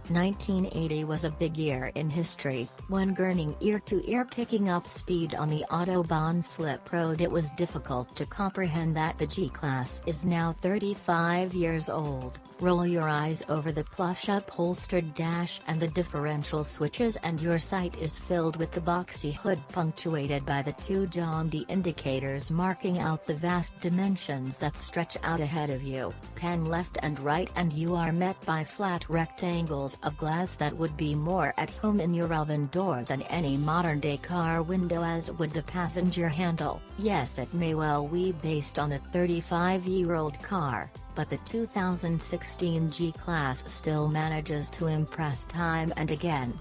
1980 was a big year in history, when gurning ear-to-ear picking up speed on the Autobahn slip road. It was difficult to comprehend that the G Class is now 35 years old. Roll your eyes over the plush upholstered dash and the differential switches and your sight is filled with the boxy hood punctuated by the two John D indicators marking out the vast dimensions that stretch out ahead of you. Pan left and right and you are met by flat rectangles of glass that would be more at home in your oven door than any modern-day car window, as would the passenger handle. Yes, it may well be based on a 35-year-old car, but the 2016 G Class still manages to impress time and again.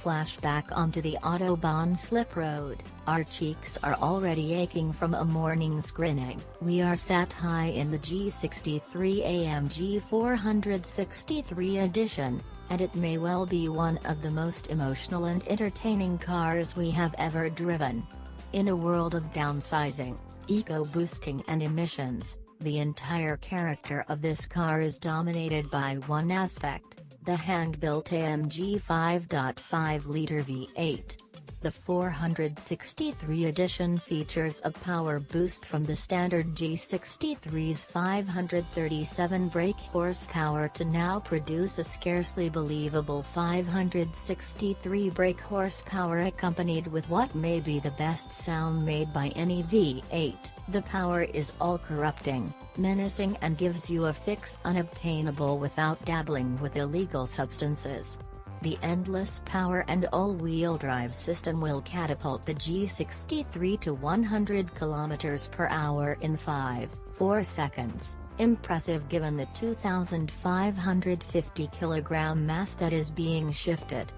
Flashback onto the Autobahn slip road, our cheeks are already aching from a morning's grinning. We are sat high in the G63 AMG 463 edition, and it may well be one of the most emotional and entertaining cars we have ever driven. In a world of downsizing, eco-boosting and emissions, the entire character of this car is dominated by one aspect: the hand-built AMG 5.5-liter V8. The 463 edition features a power boost from the standard G63's 537 brake horsepower to now produce a scarcely believable 563 brake horsepower, accompanied with what may be the best sound made by any V8. The power is all-corrupting, menacing and gives you a fix unobtainable without dabbling with illegal substances. The endless power and all-wheel drive system will catapult the G63 to 100 km/h in 5.4 seconds, impressive given the 2,550 kg mass that is being shifted.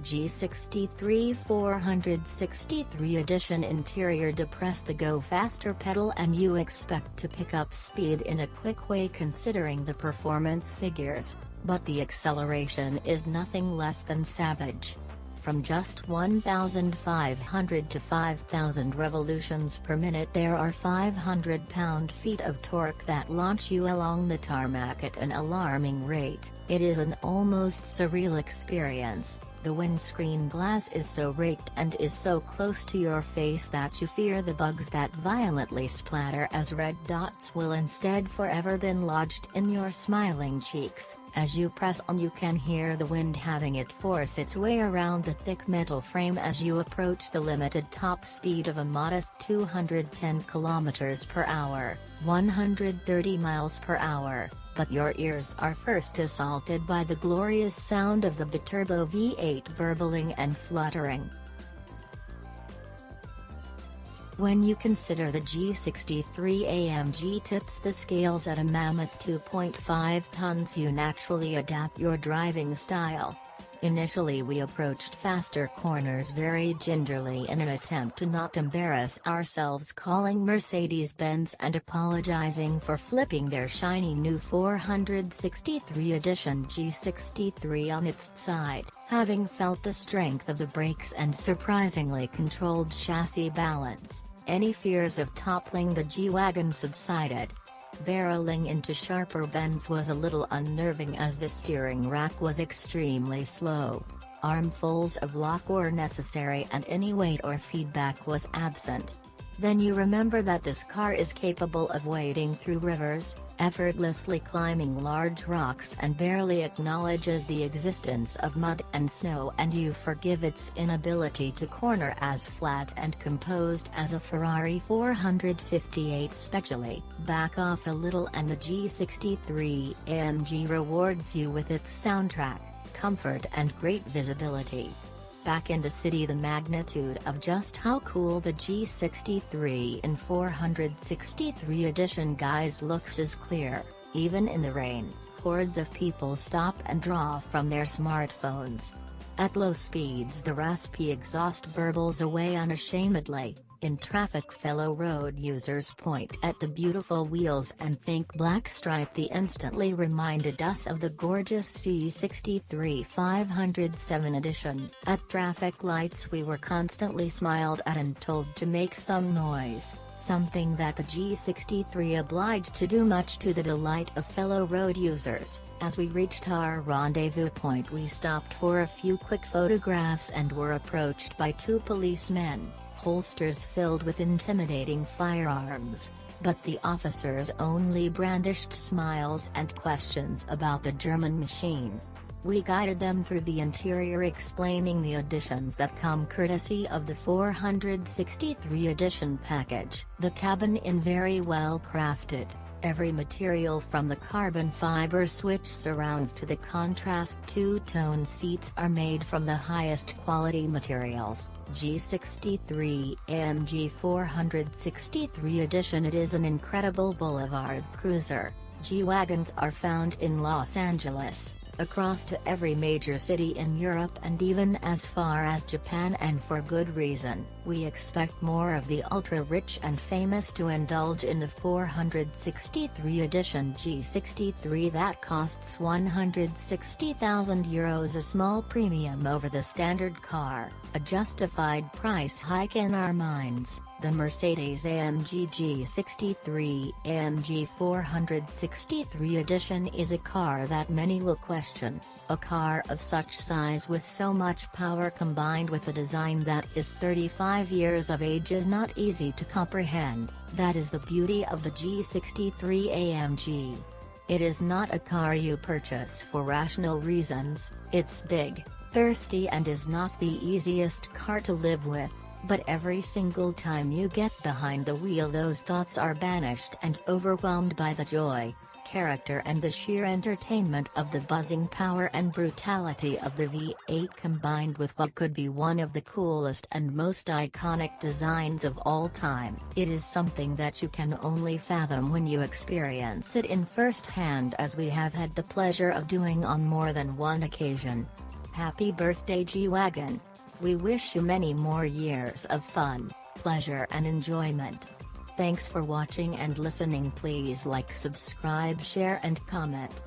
G63 463 edition interior: depress the go faster pedal and you expect to pick up speed in a quick way considering the performance figures, but the acceleration is nothing less than savage. From just 1,500 to 5,000 revolutions per minute there are 500 pound-feet of torque that launch you along the tarmac at an alarming rate. It is an almost surreal experience. The windscreen glass is so raked and is so close to your face that you fear the bugs that violently splatter, as red dots will instead forever been lodged in your smiling cheeks. As you press on you can hear the wind having it force its way around the thick metal frame as you approach the limited top speed of a modest 210 km/h, 130 mph. But your ears are first assaulted by the glorious sound of the biturbo V8 burbling and fluttering. When you consider the G63 AMG tips the scales at a mammoth 2.5 tons, you naturally adapt your driving style. Initially we approached faster corners very gingerly in an attempt to not embarrass ourselves, calling Mercedes-Benz and apologizing for flipping their shiny new 463 edition G63 on its side. Having felt the strength of the brakes and surprisingly controlled chassis balance, any fears of toppling the G-Wagon subsided. Barreling into sharper bends was a little unnerving as the steering rack was extremely slow. Armfuls of lock were necessary and any weight or feedback was absent. Then you remember that this car is capable of wading through rivers, effortlessly climbing large rocks, and barely acknowledges the existence of mud and snow, and you forgive its inability to corner as flat and composed as a Ferrari 458. Specially, back off a little and the G63 AMG rewards you with its soundtrack, comfort and great visibility. Back in the city, the magnitude of just how cool the G63 in 463 edition guys looks is clear. Even in the rain, hordes of people stop and draw from their smartphones. At low speeds the raspy exhaust burbles away unashamedly, In traffic, fellow road users point at the beautiful wheels and think black stripe. The instantly reminded us of the gorgeous G63 507 edition. At traffic lights we were constantly smiled at and told to make some noise, something that the G63 obliged to do, much to the delight of fellow road users. As we reached our rendezvous point we stopped for a few quick photographs and were approached by two policemen, holsters filled with intimidating firearms, but the officers only brandished smiles and questions about the German machine. We guided them through the interior, explaining the additions that come courtesy of the 463 edition package. The cabin in very well crafted. Every material from the carbon fiber switch surrounds to the contrast two-tone seats are made from the highest quality materials. G63 AMG 463 edition. It is an incredible boulevard cruiser. G-Wagons are found in Los Angeles, across to every major city in Europe and even as far as Japan, and for good reason. We expect more of the ultra-rich and famous to indulge in the 463 edition G63 that costs €160,000, a small premium over the standard car, a justified price hike in our minds. The Mercedes-AMG G63 AMG 463 edition is a car that many will question. A car of such size with so much power combined with a design that is 35 years of age is not easy to comprehend. That is the beauty of the G63 AMG. It is not a car you purchase for rational reasons. It's big, thirsty and is not the easiest car to live with. But every single time you get behind the wheel those thoughts are banished and overwhelmed by the joy, character and the sheer entertainment of the buzzing power and brutality of the V8 combined with what could be one of the coolest and most iconic designs of all time. It is something that you can only fathom when you experience it in first hand, as we have had the pleasure of doing on more than one occasion. Happy birthday G-Wagon! We wish you many more years of fun, pleasure and enjoyment. Thanks for watching and listening. Please like, subscribe, share and comment.